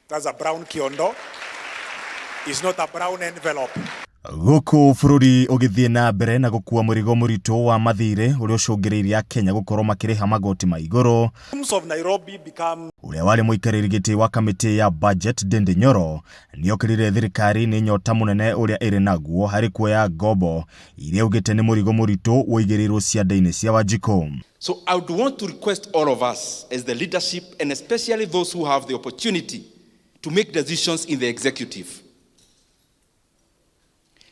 That's a brown kiondo. It's not a brown envelope. Guku bururi ugithie na mbere na gukua murigo murito wa mathire uri ucungiriria Kenya gukorwo makiriha magoti ma iguru. Uria wari muikariri giti wa kamiti ya budget Ndindi NYORO niokirire thirikari ni nyota munene uria iri naguo hari kuoya ngombo iria ugite ni murigo murito woigirirwo cianda-ini cia Wanjiku. So I would want to request all of us as the leadership, and especially those who have the opportunity to make decisions in the executive.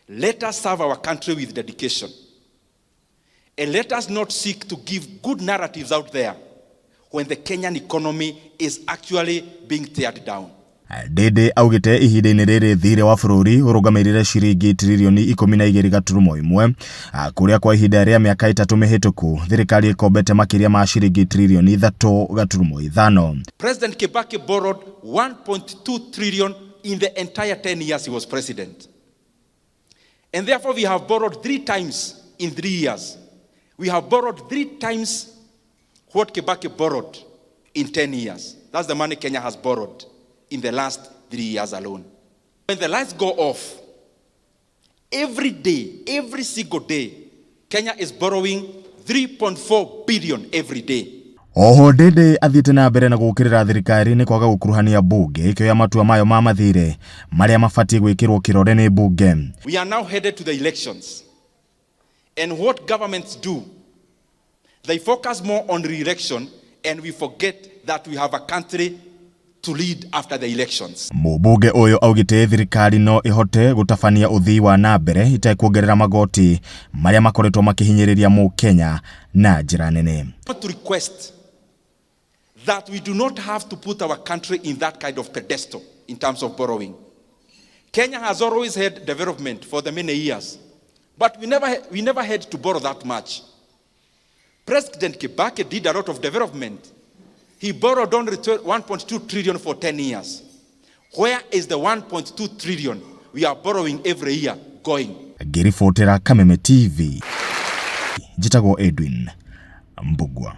Let us serve our country with dedication. And let us not seek to give good narratives out there when the Kenyan economy is actually being teared down. Ndindi augite ihinda-ini riri thire wa bururi urugamirire ciringi trilioni 12.1 kuria kwa ihinda ria miaka 3 mihituku thirikari ikombete makiria ma ciringi trilioni 3.5. President Kibaki borrowed 1.2 trillion in the entire 10 years he was president. And therefore we have borrowed 3 times in 3 years. We have borrowed 3 times what Kibaki borrowed in 10 years. That's the money Kenya has borrowed in the last 3 years alone. When the lights go off, every day, every single day, Kenya is borrowing 3.4 billion every day. Oho Ndindi athiite na mbere na gukirira thirikari ni kwaga gukuruhania bunge ikioya matua mayo ma mathire maria mafati gwikirwo kirore ni bunge. We are now headed to the elections. And what governments do, they focus more on re-election and we forget that we have a country to lead after the elections. Mubunge oyo augite thirikari no ihote gutafania uthii wa na mbere itakuongerera magoti maria makoretwo makihinyiriria mu Kenya na njira nene. To request that we do not have to put our country in that kind of pedestal in terms of borrowing. Kenya has always had development for the many years, but we never had to borrow that much. President Kibaki did a lot of development. He borrowed only 1.2 trillion for 10 years. Where is the 1.2 trillion we are borrowing every year going? Ngiribotera Kameme TV. Njitagwo Edwin Mbugua.